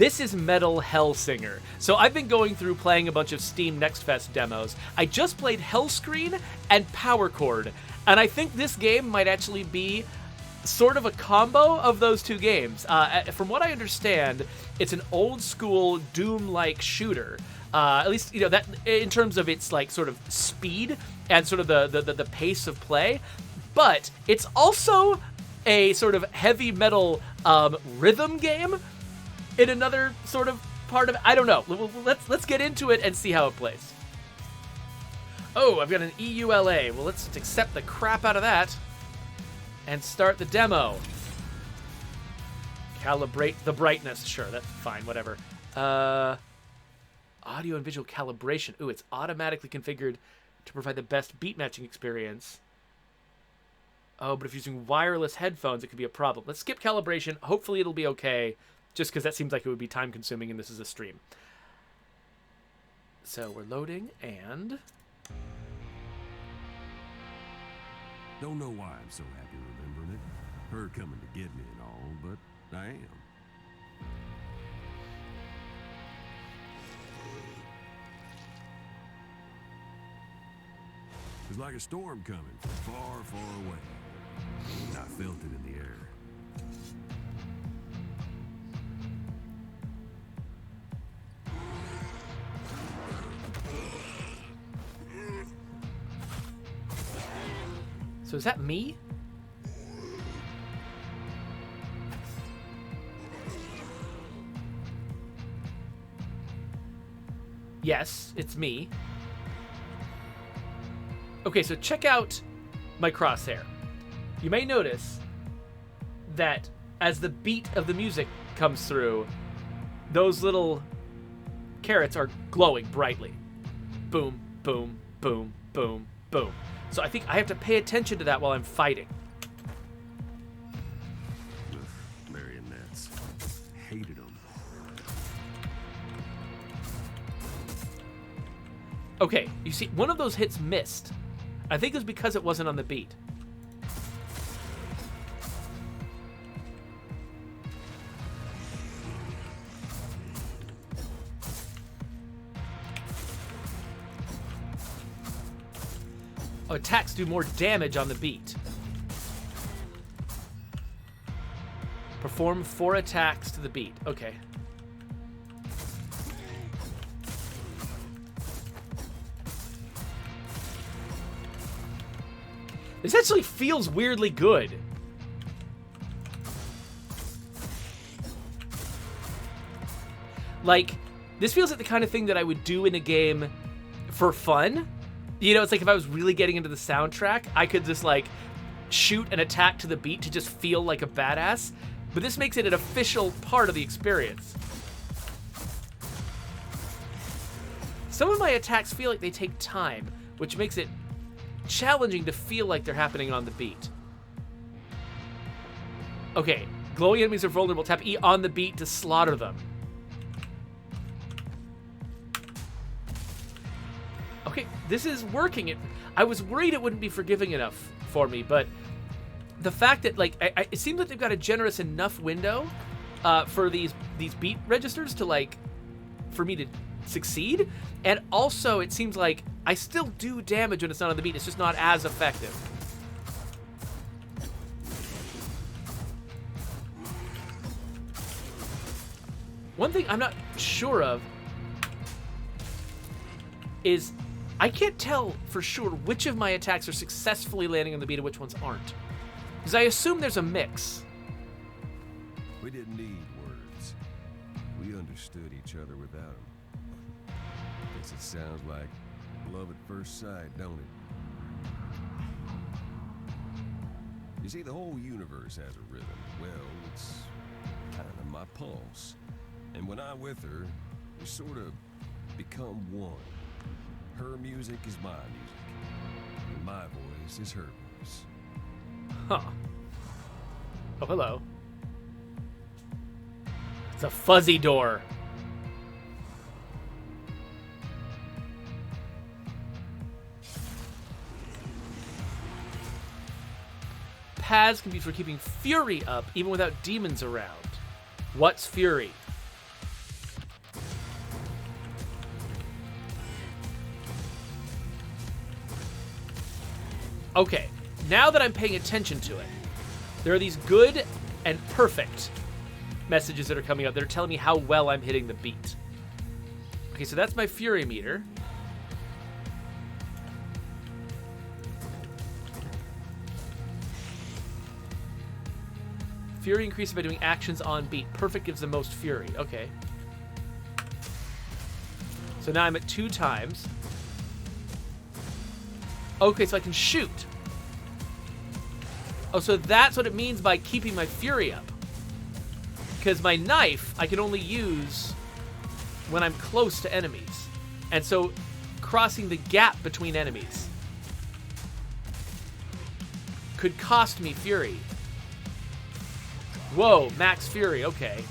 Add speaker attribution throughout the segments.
Speaker 1: This is Metal HELLSINGER. So I've been going through playing a bunch of Steam Next Fest demos. I just played Hellscreen and Power Chord, and I think this game might actually be sort of a combo of those two games. From what I understand, it's an old school Doom-like shooter. At least, you know, that in terms of its like sort of speed and sort of the pace of play. But it's also a sort of heavy metal rhythm game in another sort of part of it. I don't know. Let's get into it and see how it plays. Oh, I've got an EULA. Well, let's accept the crap out of that and start the demo. Calibrate the brightness. Sure, that's fine. Whatever. Audio and visual calibration. Ooh, it's automatically configured to provide the best beat matching experience. Oh, but if using wireless headphones, it could be a problem. Let's skip calibration. Hopefully it'll be okay, just because that seems like it would be time consuming and this is a stream. So we're loading and...
Speaker 2: Don't know why I'm so happy remembering it. Her coming to get me and all, but I am. It's like a storm coming from far, far away. I felt it in the air.
Speaker 1: So is that me? Yes, it's me. Okay, so check out my crosshair. You may notice that as the beat of the music comes through, those little carrots are glowing brightly. Boom, boom, boom, boom, boom. So I think I have to pay attention to that while I'm fighting.
Speaker 2: Ugh, marionettes. Hated them.
Speaker 1: Okay, you see, one of those hits missed. I think it was because it wasn't on the beat. Oh, attacks do more damage on the beat. Perform 4 attacks to the beat. Okay. This actually feels weirdly good. Like, this feels like the kind of thing that I would do in a game for fun. You know, it's like if I was really getting into the soundtrack, I could just, like, shoot and attack to the beat to just feel like a badass. But this makes it an official part of the experience. Some of my attacks feel like they take time, which makes it challenging to feel like they're happening on the beat. Okay, glowing enemies are vulnerable. Tap E on the beat to slaughter them. Okay, this is working. I was worried it wouldn't be forgiving enough for me, but the fact that, like, it seems like they've got a generous enough window for these beat registers to, like, for me to succeed, and also it seems like I still do damage when it's not on the beat. It's just not as effective. One thing I'm not sure of is I can't tell for sure which of my attacks are successfully landing on the beat and which ones aren't. Because I assume there's a mix.
Speaker 2: We didn't need words. We understood each other without them. Guess it sounds like love at first sight, don't it? You see, the whole universe has a rhythm. Well, it's kind of my pulse. And when I'm with her, we sort of become one. Her music is my music. And my voice is her voice.
Speaker 1: Huh. Oh, hello. It's a fuzzy door. Paths can be for keeping fury up even without demons around. What's fury? Okay, now that I'm paying attention to it, there are these good and perfect messages that are coming up that are telling me how well I'm hitting the beat. Okay, so that's my fury meter. Fury increases by doing actions on beat. Perfect gives the most fury. Okay. So now I'm at 2 times. Okay, so I can shoot. Oh, so that's what it means by keeping my fury up. Because my knife, I can only use when I'm close to enemies. And so crossing the gap between enemies could cost me fury. Whoa, max fury, okay.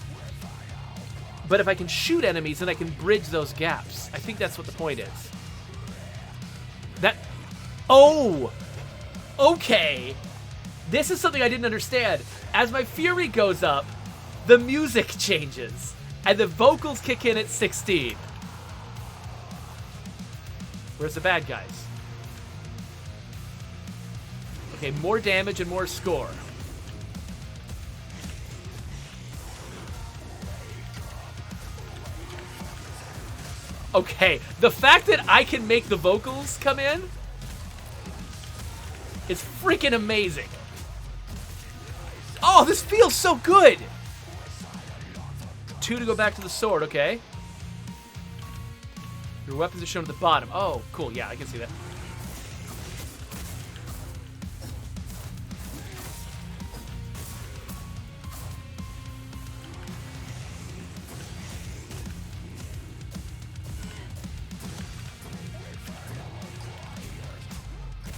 Speaker 1: But if I can shoot enemies, then I can bridge those gaps. I think that's what the point is. That... Oh! Okay! This is something I didn't understand. As my fury goes up, the music changes. And the vocals kick in at 16. Where's the bad guys? Okay, more damage and more score. Okay, the fact that I can make the vocals come in is freaking amazing. Oh, this feels so good. 2 to go back to the sword, okay. Your weapons are shown at the bottom. Oh, cool, yeah, I can see that.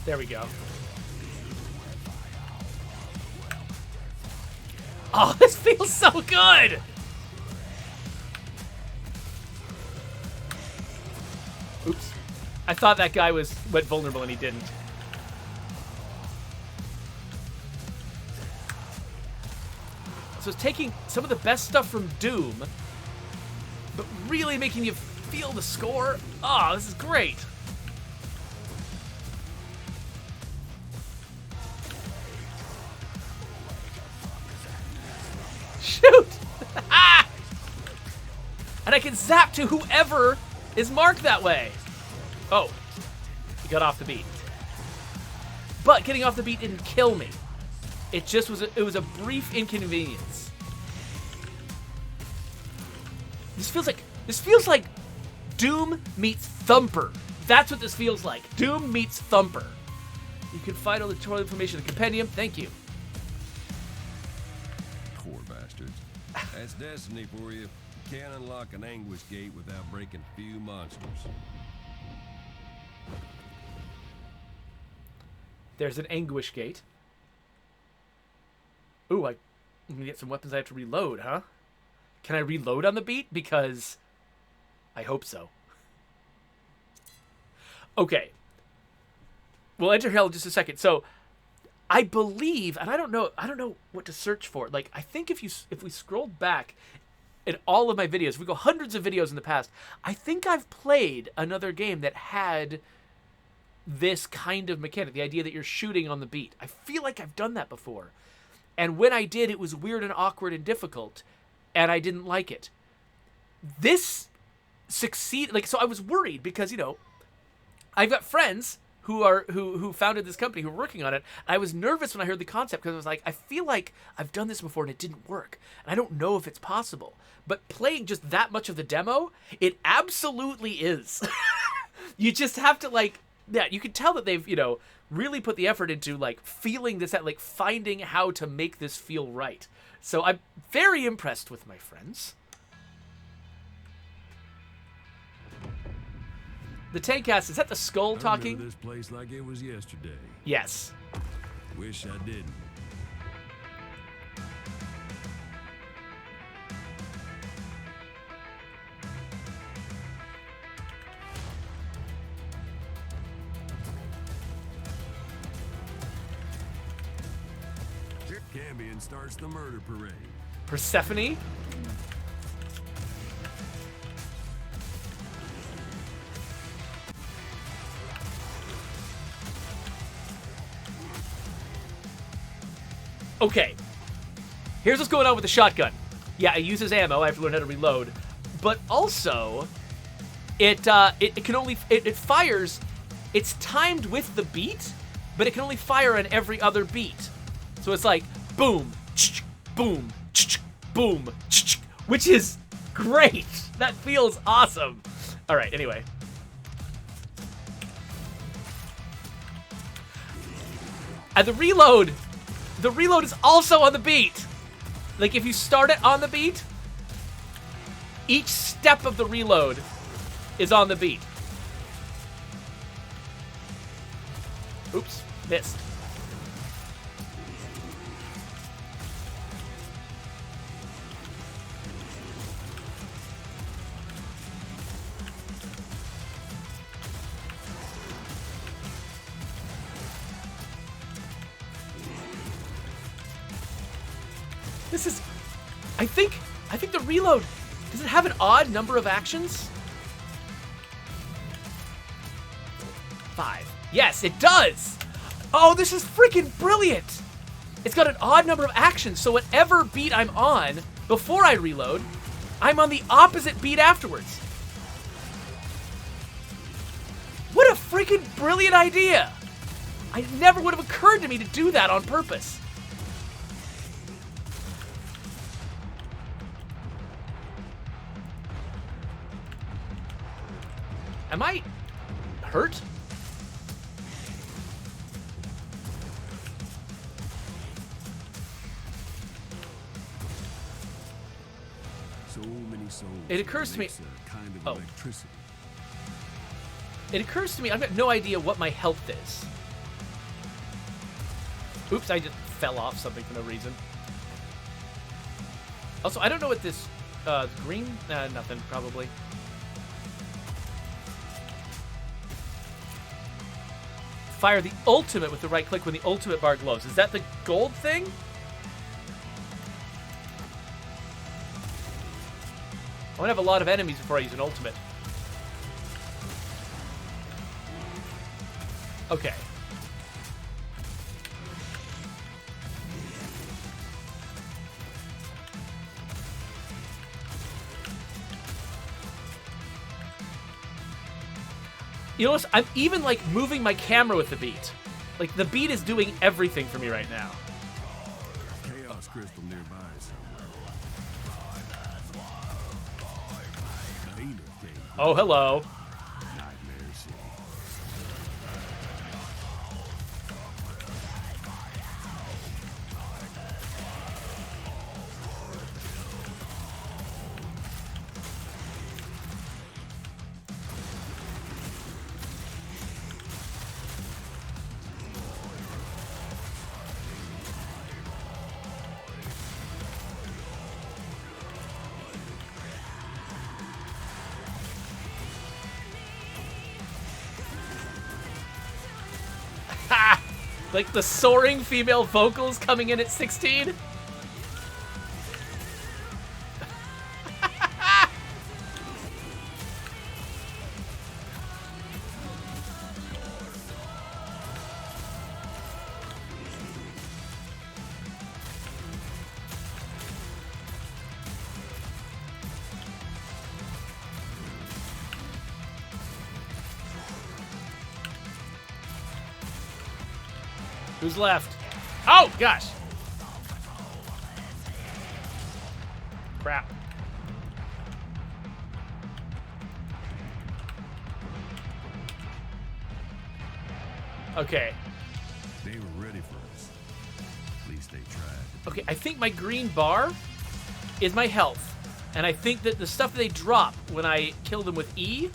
Speaker 1: There we go. Oh, this feels so good! Oops. I thought that guy went vulnerable and he didn't. So it's taking some of the best stuff from Doom, but really making you feel the score. Oh, this is great. Shoot! Ah! And I can zap to whoever is marked that way. Oh, he got off the beat. But getting off the beat didn't kill me. It just was a brief inconvenience. This feels like Doom meets Thumper. That's what this feels like. Doom meets Thumper. You can find all the tutorial information in the compendium. Thank you.
Speaker 2: Poor bastards. That's destiny for you. You can't unlock an anguish gate without breaking a few monsters.
Speaker 1: There's an anguish gate. Ooh, I'm gonna get some weapons I have to reload, huh? Can I reload on the beat? Because I hope so. Okay. We'll enter hell in just a second. So I believe, and I don't know what to search for. Like, I think if we scrolled back in all of my videos, if we go hundreds of videos in the past, I think I've played another game that had this kind of mechanic, the idea that you're shooting on the beat. I feel like I've done that before. And when I did, it was weird and awkward and difficult, and I didn't like it. This succeeded. Like, so I was worried because, you know, I've got friends who founded this company, who were working on it. I was nervous when I heard the concept because I was like, I feel like I've done this before and it didn't work. And I don't know if it's possible. But playing just that much of the demo, it absolutely is. You just have to, like, yeah, you can tell that they've, you know, really put the effort into, like, feeling this out, like, finding how to make this feel right. So I'm very impressed with my friends. The Tankcast, is that the skull talking?
Speaker 2: I remember this place like it was yesterday.
Speaker 1: Yes.
Speaker 2: Wish I didn't. Cambion starts the murder parade.
Speaker 1: Persephone? Okay. Here's what's going on with the shotgun. Yeah, it uses ammo. I have to learn how to reload. But also, it can only it fires. It's timed with the beat, but it can only fire on every other beat. So it's like boom, boom, boom, which is great. That feels awesome. All right. Anyway. And the reload is also on the beat. Like, if you start it on the beat, each step of the reload is on the beat. Oops, missed. This is... I think the reload... Does it have an odd number of actions? 5. Yes, it does! Oh, this is freaking brilliant! It's got an odd number of actions, so whatever beat I'm on before I reload, I'm on the opposite beat afterwards. What a freaking brilliant idea! I never would have occurred to me to do that on purpose. Am I hurt?
Speaker 2: So many souls.
Speaker 1: It occurs to me.
Speaker 2: Kind of electricity.
Speaker 1: It occurs to me. I've got no idea what my health is. Oops! I just fell off something for no reason. Also, I don't know what this green. Nothing probably. Fire the ultimate with the right click when the ultimate bar glows. Is that the gold thing? I want to have a lot of enemies before I use an ultimate. Okay. You notice I'm even, like, moving my camera with the beat. Like, the beat is doing everything for me right now.
Speaker 2: Chaos crystal nearby somewhere.
Speaker 1: Oh, hello.
Speaker 2: Nightmare City.
Speaker 1: Like the soaring female vocals coming in at 16. Who's left? Oh, gosh. Crap. Okay.
Speaker 2: They were ready for us. At least they tried.
Speaker 1: Okay, I think my green bar is my health. And I think that the stuff they drop when I kill them with E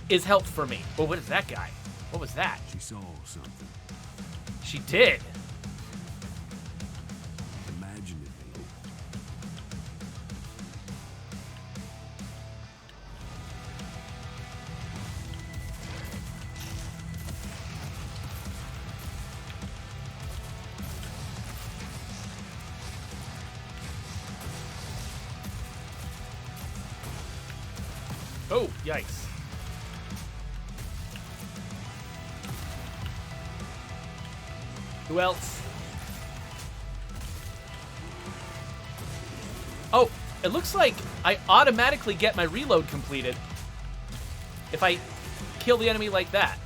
Speaker 1: is health for me. Well, what is that guy? What was that?
Speaker 2: She saw something.
Speaker 1: She did.
Speaker 2: Imagine it, baby.
Speaker 1: Oh, yikes. Who else? Oh, it looks like I automatically get my reload completed if I kill the enemy like that.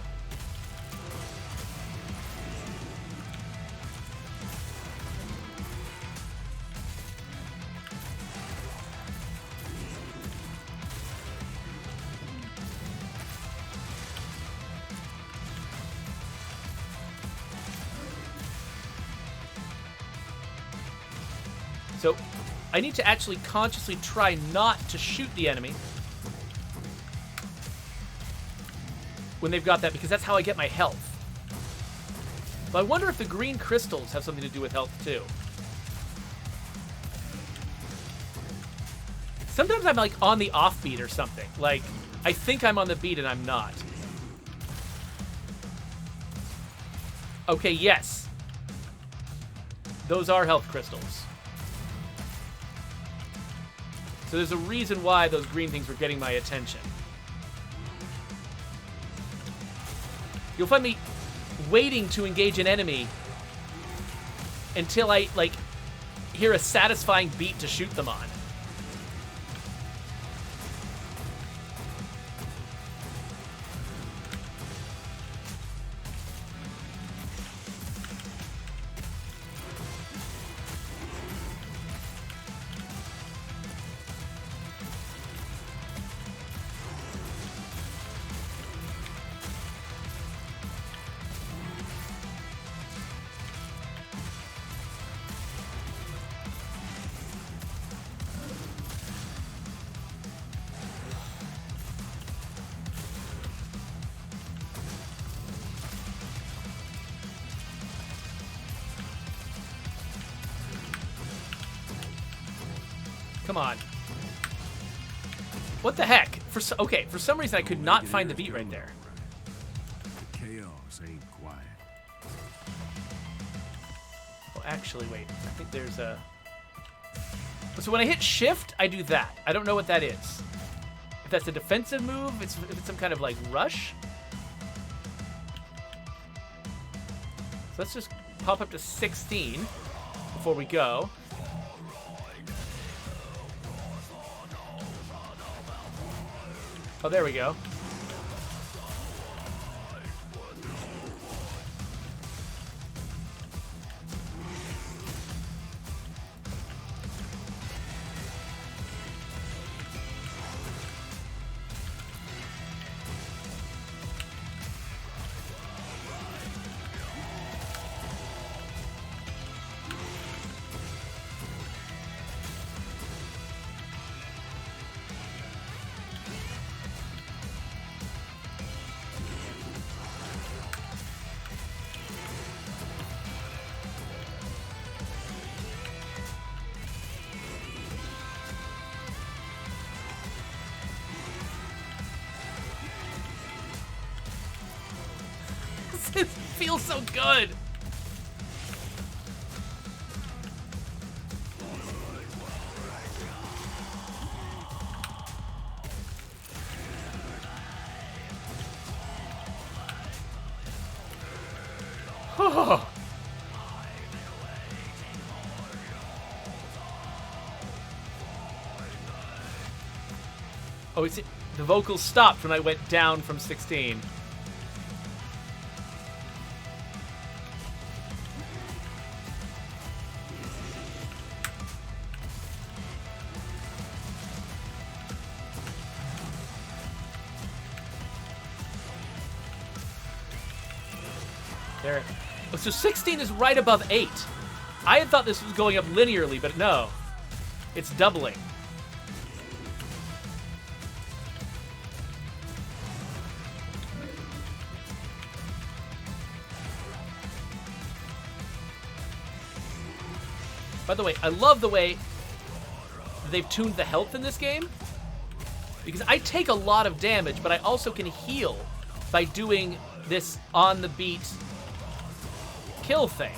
Speaker 1: So I need to actually consciously try not to shoot the enemy when they've got that, because that's how I get my health. But I wonder if the green crystals have something to do with health too. Sometimes I'm like on the offbeat or something. Like, I think I'm on the beat and I'm not. Okay, yes. Those are health crystals. So there's a reason why those green things were getting my attention. You'll find me waiting to engage an enemy until I, like, hear a satisfying beat to shoot them on. Come on. What the heck? Okay, for some reason I could not find the beat right there.
Speaker 3: Chaos ain't quiet.
Speaker 1: Oh, actually, wait. I think there's a... So when I hit shift, I do that. I don't know what that is. If that's a defensive move, if it's some kind of, like, rush. So let's just pop up to 16 before we go. Oh, there we go. It feels so good. Oh. Oh, the vocals stopped when I went down from 16. There. Oh, so 16 is right above 8. I had thought this was going up linearly, but no. It's doubling. By the way, I love the way they've tuned the health in this game, because I take a lot of damage, but I also can heal by doing this on the beat kill thing.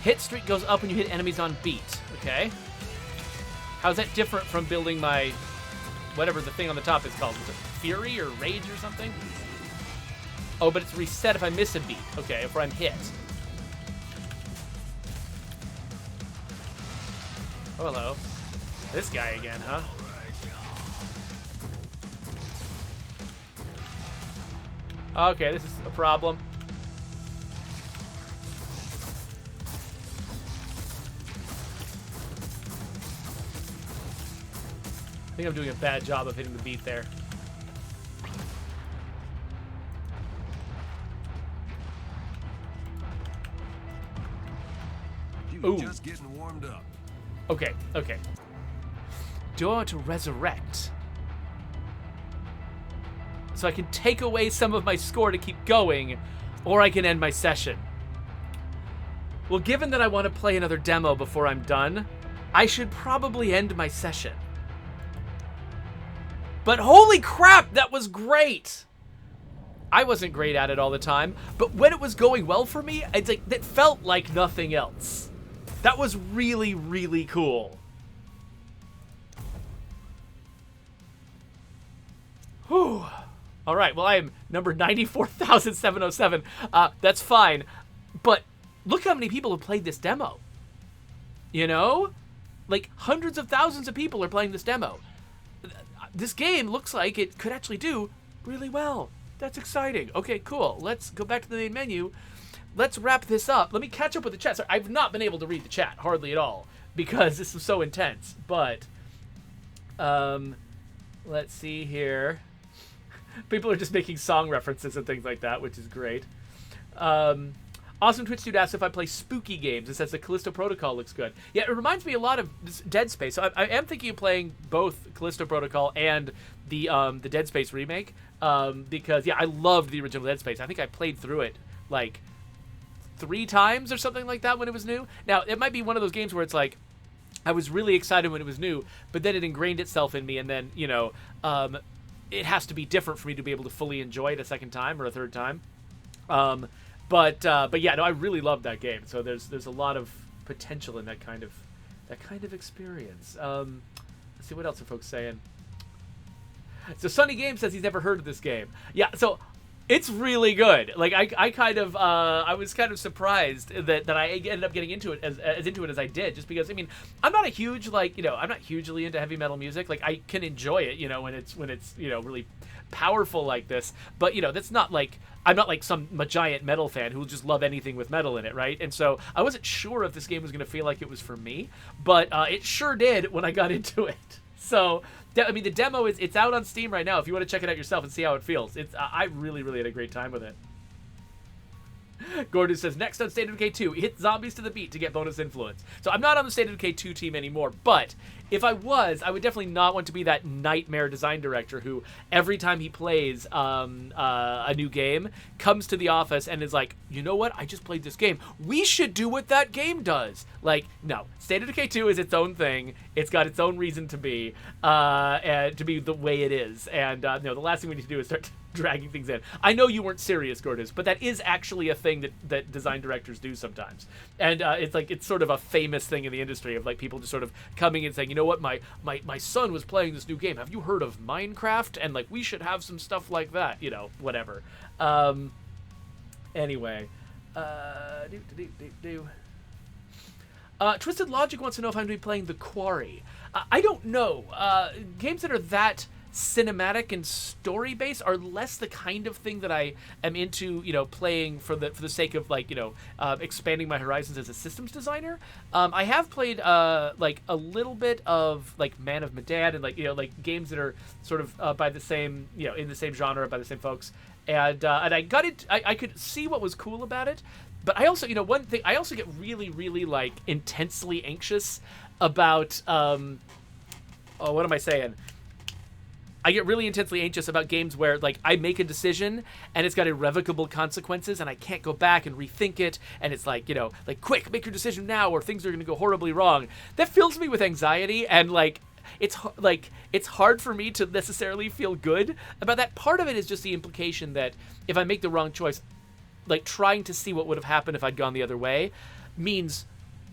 Speaker 1: Hit streak goes up when you hit enemies on beat. Okay. How's that different from building my... whatever the thing on the top is called. Is it Fury or Rage or something? Oh, but it's reset if I miss a beat. Okay, if I'm hit. Oh, hello. This guy again, huh? Okay, this is a problem. I think I'm doing a bad job of hitting the beat there.
Speaker 2: You just getting warmed up.
Speaker 1: Okay, okay. Do I want to resurrect? So I can take away some of my score to keep going, or I can end my session. Well, given that I want to play another demo before I'm done, I should probably end my session. But holy crap, that was great! I wasn't great at it all the time, but when it was going well for me, it's like that felt like nothing else. That was really, really cool. Whew. All right, well, I am number 94,707. That's fine, but look how many people have played this demo. You know? Like, hundreds of thousands of people are playing this demo. This game looks like it could actually do really well. That's exciting. Okay, cool. Let's go back to the main menu. Let's wrap this up. Let me catch up with the chat. Sorry, I've not been able to read the chat hardly at all because this was so intense. But, let's see here. People are just making song references and things like that, which is great. Awesome Twitch Dude asks if I play spooky games. It says the Callisto Protocol looks good. Yeah, it reminds me a lot of Dead Space. So I am thinking of playing both Callisto Protocol and the Dead Space remake because, yeah, I loved the original Dead Space. I think I played through it, like, 3 times or something like that when it was new. Now, it might be one of those games where it's like, I was really excited when it was new, but then it ingrained itself in me, and then, you know, it has to be different for me to be able to fully enjoy it a second time or a third time. But yeah, no, I really loved that game. So there's a lot of potential in that kind of experience. Let's see, what else are folks saying? So Sunny Game says he's never heard of this game. Yeah, so it's really good. Like I was kind of surprised that I ended up getting into it as into it as I did, just because, I mean, I'm not a huge, like, you know, I'm not hugely into heavy metal music. Like, I can enjoy it, you know, when it's you know, really powerful like this, but, you know, that's not like, I'm not like some giant metal fan who will just love anything with metal in it, right? And so I wasn't sure if this game was going to feel like it was for me, but it sure did when I got into it. So I mean, the demo it's out on Steam right now if you want to check it out yourself and see how it feels. It's I really, really had a great time with it. Gordon says, next on State of Decay 2, hit zombies to the beat to get bonus influence. So I'm not on the State of Decay 2 team anymore, but if I was, I would definitely not want to be that nightmare design director who, every time he plays a new game, comes to the office and is like, you know what, I just played this game. We should do what that game does. Like, no. State of Decay 2 is its own thing. It's got its own reason to be the way it is. And, no, the last thing we need to do is start dragging things in. I know you weren't serious, Gordas, but that is actually a thing that design directors do sometimes. And it's sort of a famous thing in the industry of, like, people just sort of coming and saying, you know what, my son was playing this new game. Have you heard of Minecraft? And, like, we should have some stuff like that, you know, whatever. Anyway. Twisted Logic wants to know if I'm going to be playing The Quarry. I don't know. Games that are that cinematic and story based are less the kind of thing that I am into, you know, playing for the sake of, like, you know, expanding my horizons as a systems designer. I have played like a little bit of, like, Man of Medan and, like, you know, like games that are sort of by the same, you know, in the same genre by the same folks, and I got it. I could see what was cool about it, but I also, you know, one thing, I also get really, really, like, intensely anxious about what am I saying? I get really intensely anxious about games where, like, I make a decision and it's got irrevocable consequences and I can't go back and rethink it, and it's like, you know, like, quick, make your decision now or things are going to go horribly wrong. That fills me with anxiety, and, like, it's hard for me to necessarily feel good about that. Part of it is just the implication that if I make the wrong choice, like, trying to see what would have happened if I'd gone the other way means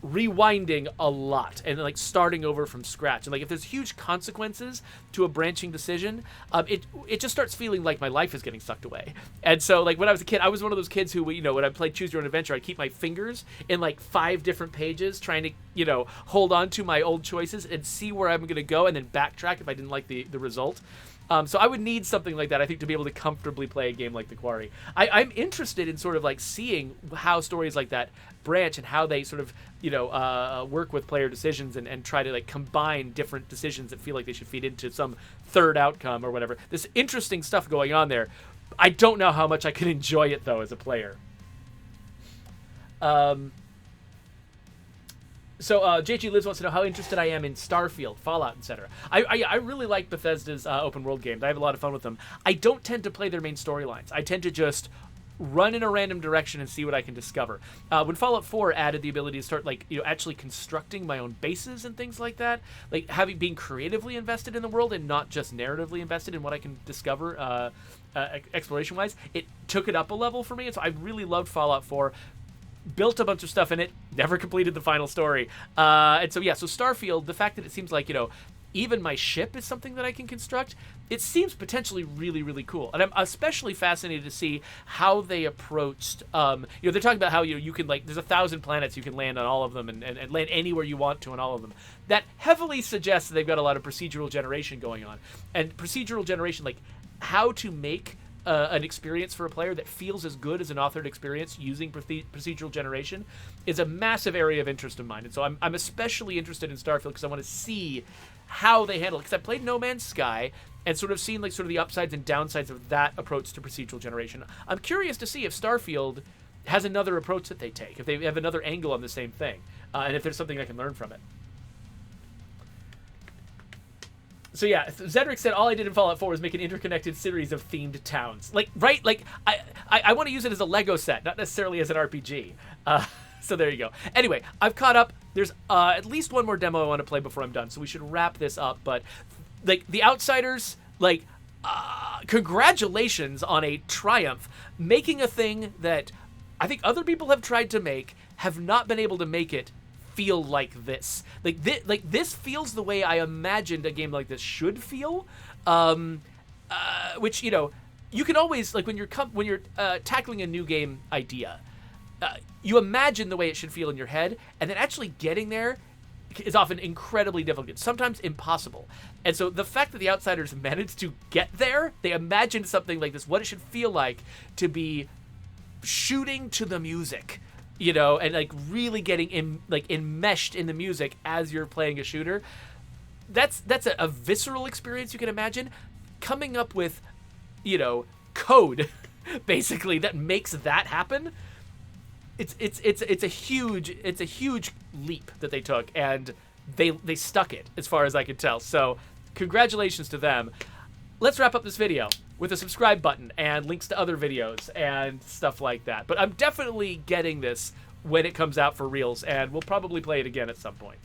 Speaker 1: rewinding a lot and like starting over from scratch. And like if there's huge consequences to a branching decision, it just starts feeling like my life is getting sucked away. And so like when I was a kid, I was one of those kids who, you know, when I played Choose Your Own Adventure, I'd keep my fingers in like 5 different pages trying to, you know, hold on to my old choices and see where I'm going to go and then backtrack if I didn't like the result. So I would need something like that, I think, to be able to comfortably play a game like The Quarry. I'm interested in sort of like seeing how stories like that branch and how they sort of, you know, work with player decisions and try to like combine different decisions that feel like they should feed into some third outcome or whatever. There's interesting stuff going on there. I don't know how much I can enjoy it, though, as a player. So JG Lives wants to know how interested I am in Starfield, Fallout, etc. I really like Bethesda's open world games. I have a lot of fun with them. I don't tend to play their main storylines. I tend to just run in a random direction and see what I can discover. When Fallout 4 added the ability to start, like, you know, actually constructing my own bases and things like that, like being creatively invested in the world and not just narratively invested in what I can discover exploration wise, it took it up a level for me. And so I really loved Fallout 4. Built a bunch of stuff in it, never completed the final story. And so, yeah, so Starfield, the fact that it seems like, you know, even my ship is something that I can construct, it seems potentially really, really cool. And I'm especially fascinated to see how they approached, you know, they're talking about how, you know, you can, like, there's 1,000 planets, you can land on all of them and land anywhere you want to on all of them. That heavily suggests that they've got a lot of procedural generation going on. And procedural generation, like, how to make an experience for a player that feels as good as an authored experience using procedural generation is a massive area of interest of mine. And so I'm especially interested in Starfield because I want to see how they handle it. Because I played No Man's Sky and sort of seen like sort of the upsides and downsides of that approach to procedural generation. I'm curious to see if Starfield has another approach that they take, if they have another angle on the same thing, and if there's something I can learn from it. So yeah, Zedric said all I did in Fallout 4 was make an interconnected series of themed towns. Like, right? Like, I want to use it as a Lego set, not necessarily as an RPG. So there you go. Anyway, I've caught up. There's at least one more demo I want to play before I'm done, so we should wrap this up. But, like, The Outsiders, like, congratulations on a triumph. Making a thing that I think other people have tried to make, have not been able to make it feel like this. Like this feels the way I imagined a game like this should feel. Which, you know, you can always, like, when you're tackling a new game idea, you imagine the way it should feel in your head, and then actually getting there is often incredibly difficult, sometimes impossible. And so the fact that The Outsiders managed to get there, they imagined something like this, what it should feel like to be shooting to the music, you know, and like really getting enmeshed in the music as you're playing a shooter. That's a visceral experience you can imagine. Coming up with, you know, code basically that makes that happen. It's a huge leap that they took, and they stuck it as far as I could tell. So congratulations to them. Let's wrap up this video with a subscribe button and links to other videos and stuff like that. But I'm definitely getting this when it comes out for reals, and we'll probably play it again at some point.